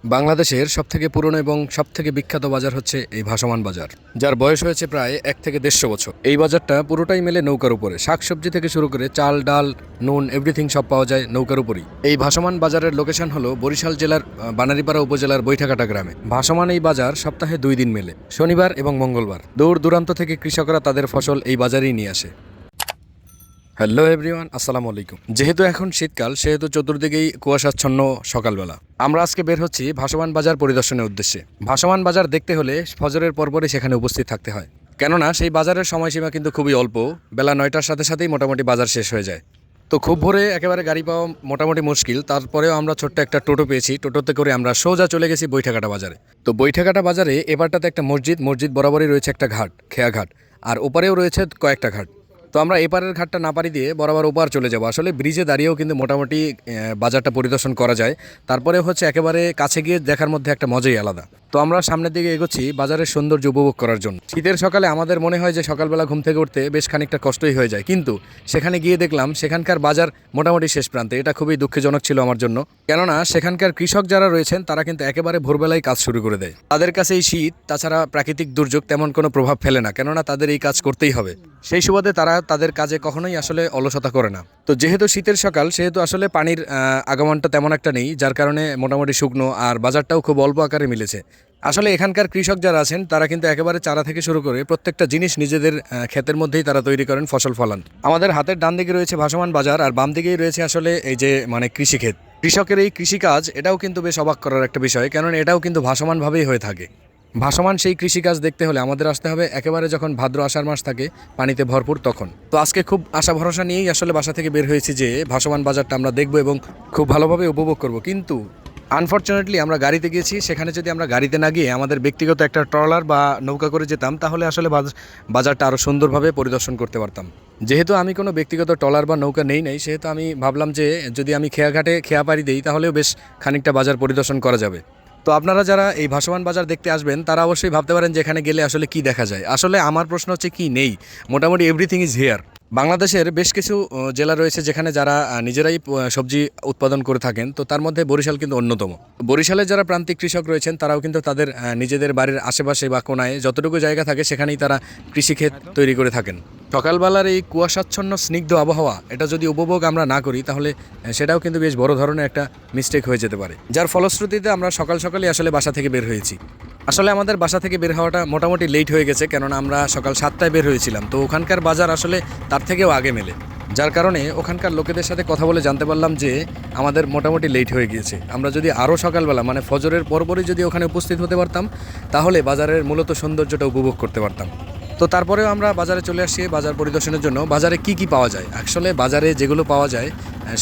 বাংলাদেশের সবথেকে পুরনো এবং সবথেকে বিখ্যাত বাজার হচ্ছে এই ভাসমান বাজার, যার বয়স হয়েছে প্রায় 1 থেকে 150 বছর। এই বাজারটা পুরোটাই মেলে নৌকার উপরে, শাকসবজি থেকে শুরু করে চাল ডাল নুন এভরিথিং সব পাওয়া যায় নৌকার উপরেই। এই ভাসমান বাজারের লোকেশন হলো বরিশাল জেলার বানারীপাড়া উপজেলার বৈঠাকাটা গ্রামে। ভাসমান এই বাজার সপ্তাহে 2 দিন মেলে, শনিবার এবং মঙ্গলবার। দূর দূরান্ত থেকে কৃষকরা তাদের ফসল এই বাজারেই নিয়ে আসে। হ্যালো এভরিওয়ান, আসসালামু আলাইকুম। যেহেতু এখন শীতকাল, সেহেতু চতুর্দিকেই কুয়াশাচ্ছন্ন সকালবেলা। আমরা আজকে বের হচ্ছি ভাসমান বাজার পরিদর্শনের উদ্দেশ্যে। ভাসমান বাজার দেখতে হলে ফজরের পরপরই সেখানে উপস্থিত থাকতে হয়, কেননা সেই বাজারের সময়সীমা কিন্তু খুবই অল্প। বেলা 9টার সাথে সাথেই মোটামুটি বাজার শেষ হয়ে যায়। তো খুব ভোরে একেবারে গাড়ি পাওয়া মোটামুটি মুশকিল, তারপরেও আমরা ছোট্ট একটা টোটো পেয়েছি। টোটোতে করে আমরা সোজা চলে গেছি বৈঠাকাটা বাজারে। তো বৈঠাকাটা বাজারে এবারটাতে একটা মসজিদ বরাবরই রয়েছে একটা ঘাট, খেয়া ঘাট, আর ওপারেও রয়েছে কয়েকটা ঘাট। তো আমরা এপারের ঘাটটা না পারি দিয়ে বরাবর ওপার চলে যাব। আসলে ব্রিজে দাঁড়িয়েও কিন্তু মোটামুটি বাজারটা পরিদর্শন করা যায়। তারপরে হচ্ছে একেবারে কাছে গিয়ে দেখার মধ্যে একটা মজাই আলাদা। তো আমরা সামনের দিকে এগোচ্ছি বাজারের সৌন্দর্য উপভোগ করার জন্য। শীতের সকালে আমাদের মনে হয় যে সকালবেলা ঘুম থেকে উঠতে বেশ খানিকটা কষ্টই হয়ে যায়, কিন্তু সেখানে গিয়ে দেখলাম সেখানকার বাজার মোটামুটি শেষ প্রান্তে। এটা খুবই দুঃখজনক ছিল আমার জন্য, কেননা সেখানকার কৃষক যারা রয়েছেন তারা কিন্তু একেবারে ভোরবেলায় কাজ শুরু করে দেয়। তাদের কাছে এই শীত তাছাড়া প্রাকৃতিক দুর্যোগ তেমন কোনো প্রভাব ফেলে না, কেননা তাদের এই কাজ করতেই হবে। সেই সুবাদে তারা তাদের কাজে কখনোই আসলে অলসতা করে না। তো যেহেতু শীতের সকাল, সেহেতু আসলে পানির আগমনটা তেমন একটা নেই, যার কারণে মোটামুটি শুকনো, আর বাজারটাও খুব অল্প আকারে মিলেছে। আসলে এখানকার কৃষক যারা আছেন তারা কিন্তু একেবারে চারা থেকে শুরু করে প্রত্যেকটা জিনিস নিজেদের ক্ষেতের মধ্যেই তারা তৈরি করেন, ফসল ফলান। আমাদের হাতের ডান দিকে রয়েছে ভাসমান বাজার, আর বাম দিকেই রয়েছে আসলে এই যে কৃষিক্ষেত। কৃষকের এই কৃষিকাজ, এটাও কিন্তু বেশ অবাক করার একটা বিষয়, কেননা এটাও কিন্তু ভাসমানভাবেই হয়ে থাকে। ভাসমান সেই কৃষিকাজ দেখতে হলে আমাদের আসতে হবে একেবারে যখন ভাদ্র আষাঢ় মাস থাকে, পানিতে ভরপুর তখন। তো আজকে খুব আশা ভরসা নিয়েই আসলে বাসা থেকে বের হয়েছি যে ভাসমান বাজারটা আমরা দেখব এবং খুব ভালোভাবে উপভোগ করব। কিন্তু আনফর্চুনেটলি আমরা গাড়িতে গিয়েছি। সেখানে যদি আমরা গাড়িতে না গিয়ে আমাদের ব্যক্তিগত একটা ট্রলার বা নৌকা করে যেতাম, তাহলে আসলে বাজারটা আরও সুন্দরভাবে পরিদর্শন করতে পারতাম। যেহেতু আমি কোনো ব্যক্তিগত ট্রলার বা নৌকা নেই, সেহেতু আমি ভাবলাম যে যদি আমি খেয়াঘাটে খেয়া পাড়ি দিই তাহলেও বেশ খানিকটা বাজার পরিদর্শন করা যাবে। তো আপনারা যারা এই ভাসমান বাজার দেখতে আসবেন তারা অবশ্যই ভাবতে পারেন যে এখানে গেলে আসলে কি দেখা যায়। আসলে আমার প্রশ্ন হচ্ছে কি নেই, মোটামুটি এভরিথিং ইজ হিয়ার। বাংলাদেশের বেশ কিছু জেলা রয়েছে যেখানে যারা নিজেরাই সবজি উৎপাদন করে থাকেন, তো তার মধ্যে বরিশাল কিন্তু অন্যতম। বরিশালের যারা প্রান্তিক কৃষক রয়েছেন তারাও কিন্তু তাদের নিজেদের বাড়ির আশেপাশে বা কোনায় যতটুকু জায়গা থাকে সেখানেই তারা কৃষিক্ষেত তৈরি করে থাকেন। সকালবেলার এই কুয়াশাচ্ছন্ন স্নিগ্ধ আবহাওয়া, এটা যদি উপভোগ আমরা না করি তাহলে সেটাও কিন্তু বেশ বড় ধরনের একটা মিস্টেক হয়ে যেতে পারে, যার ফলশ্রুতিতে আমরা সকাল সকালই আসলে বাসা থেকে বের হয়েছি। আসলে আমাদের বাসা থেকে বের হওয়াটা মোটামুটি লেট হয়ে গেছে, কেননা আমরা সকাল 7টায় বের হয়েছিলাম। তো ওখানকার বাজার আসলে তার থেকেও আগে মেলে, যার কারণে ওখানকার লোকেদের সাথে কথা বলে জানতে পারলাম যে আমাদের মোটামুটি লেট হয়ে গিয়েছে। আমরা যদি আরও সকালবেলা ফজরের পরপরই যদি ওখানে উপস্থিত হতে পারতাম, তাহলে বাজারের মূলত সৌন্দর্যটা উপভোগ করতে পারতাম। তো তারপরেও আমরা বাজারে চলে আসছি বাজার পরিদর্শনের জন্য। বাজারে কি কি পাওয়া যায়? আসলে বাজারে যেগুলো পাওয়া যায়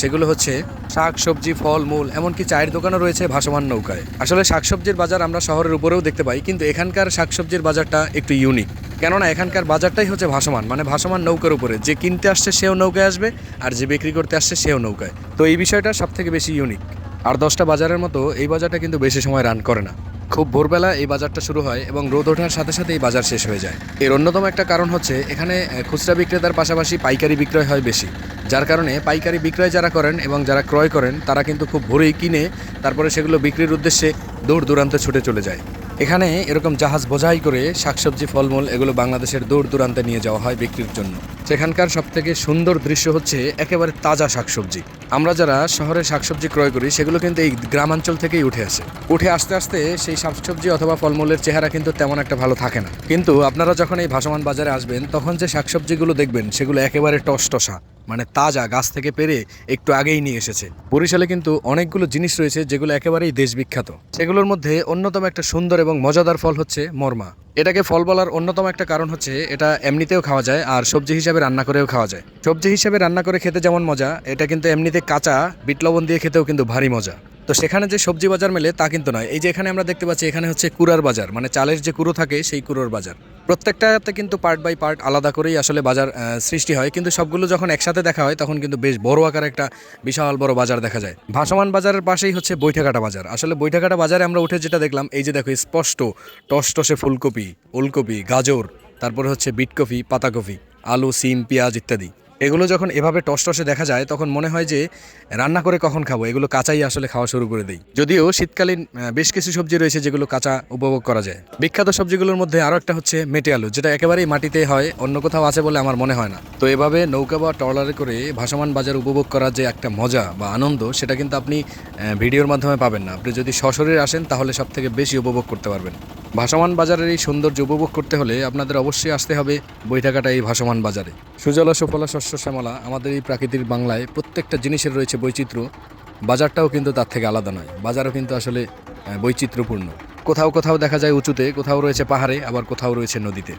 সেগুলো হচ্ছে শাক সবজি, ফল মূল, এমনকি চায়ের দোকানও রয়েছে ভাসমান নৌকায়। আসলে শাকসবজির বাজার আমরা শহরের উপরেও দেখতে পাই, কিন্তু এখানকার শাকসবজির বাজারটা একটু ইউনিক, কেননা এখানকার বাজারটাই হচ্ছে ভাসমান, ভাসমান নৌকার উপরে। যে কিনতে আসছে সেও নৌকায় আসবে, আর যে বিক্রি করতে আসছে সেও নৌকায়। তো এই বিষয়টা সব থেকে বেশি ইউনিক। আর 10টা বাজারের মতো এই বাজারটা কিন্তু বেশি সময় রান করে না। খুব ভোরবেলা এই বাজারটা শুরু হয় এবং রোদ ওঠার সাথে সাথে এই বাজার শেষ হয়ে যায়। এর অন্যতম একটা কারণ হচ্ছে এখানে খুচরা বিক্রেতার পাশাপাশি পাইকারি বিক্রয় হয় বেশি, যার কারণে পাইকারি বিক্রয় যারা করেন এবং যারা ক্রয় করেন তারা কিন্তু খুব ভোরেই কিনে তারপরে সেগুলো বিক্রির উদ্দেশ্যে দূর দূরান্তে ছুটে চলে যায়। এখানে এরকম জাহাজ বোঝাই করে শাকসবজি ফলমূল এগুলো বাংলাদেশের দূর দূরান্তে নিয়ে যাওয়া হয় বিক্রির জন্য। সেখানকার সবথেকে সুন্দর দৃশ্য হচ্ছে একেবারে তাজা শাকসবজি। আমরা যারা শহরে শাকসবজি ক্রয় করি সেগুলো কিন্তু এই গ্রামাঞ্চল থেকেই উঠে আসতে আসতে সেই শাকসবজি অথবা ফলমূলের চেহারা কিন্তু তেমন একটা ভালো থাকে না। কিন্তু আপনারা যখন এই ভাসমান বাজারে আসবেন তখন যে শাকসবজিগুলো দেখবেন সেগুলো একেবারে টসটসা, তাজা, গাছ থেকে পেরে একটু আগেই নিয়ে এসেছে। বরিশালে কিন্তু অনেকগুলো জিনিস রয়েছে যেগুলো একেবারেই দেশ বিখ্যাত। সেগুলোর মধ্যে অন্যতম একটা সুন্দর এবং মজাদার ফল হচ্ছে মরমা। এটাকে ফল বলার অন্যতম একটা কারণ হচ্ছে এটা এমনিতেও খাওয়া যায়, আর সবজি হিসাবে রান্না করেও খাওয়া যায়। সবজি হিসাবে রান্না করে খেতে যেমন মজা, এটা কিন্তু এমনিতে কাঁচা বিট লবণ দিয়ে খেতেও কিন্তু ভারী মজা। তো সেখানে যে সবজি বাজার মেলে তা কিন্তু নয়। এই যে এখানে আমরা দেখতে পাচ্ছি, এখানে হচ্ছে কুড়ার বাজার, চালের যে কুড়ো থাকে সেই কুড়োর বাজার। প্রত্যেকটাতে কিন্তু পার্ট বাই পার্ট আলাদা করেই আসলে বাজার সৃষ্টি হয়, কিন্তু সবগুলো যখন একসাথে দেখা হয় তখন কিন্তু বেশ বড় আকারে একটা বিশাল বড় বাজার দেখা যায়। ভাসমান বাজারের পাশেই হচ্ছে বৈঠাকাটা বাজার। আসলে বৈঠাকাটা বাজারে আমরা উঠে যেটা দেখলাম, এই যে দেখো স্পষ্ট টসটসে ফুলকপি, ওলকপি, গাজর, তারপরে হচ্ছে বিটকপি, পাতাকপি, আলু, সিম, পেঁয়াজ ইত্যাদি। এগুলো যখন এভাবে টসটসে দেখা যায় তখন মনে হয় যে রান্না করে কখন খাবো, এগুলো কাঁচাই আসলে খাওয়া শুরু করে দিই। যদিও শীতকালীন বেশ কিছু সবজি রয়েছে যেগুলো কাঁচা উপভোগ করা যায়। বিখ্যাত সবজিগুলোর মধ্যে আরও একটা হচ্ছে মেটে আলু, যেটা একেবারেই মাটিতে হয়, অন্য কোথাও আছে বলে আমার মনে হয় না। তো এভাবে নৌকা বা ট্রলারে করে ভাসমান বাজার উপভোগ করার যে একটা মজা বা আনন্দ, সেটা কিন্তু আপনি ভিডিওর মাধ্যমে পাবেন না। আপনি যদি সশরীরে আসেন তাহলে সব থেকে বেশি উপভোগ করতে পারবেন। ভাসমান বাজারের এই সৌন্দর্য উপভোগ করতে হলে আপনাদের অবশ্যই আসতে হবে বৈঠাকাটা এই ভাসমান বাজারে। সুজলা সুফলা শস্য শ্যামলা আমাদের এই প্রাকৃতিক বাংলায় প্রত্যেকটা জিনিসের রয়েছে বৈচিত্র্য। বাজারটাও কিন্তু তার থেকে আলাদা নয়, বাজারও কিন্তু আসলে বৈচিত্র্যপূর্ণ। কোথাও কোথাও দেখা যায় উঁচুতে, কোথাও রয়েছে পাহাড়ে, আবার কোথাও রয়েছে নদীতে।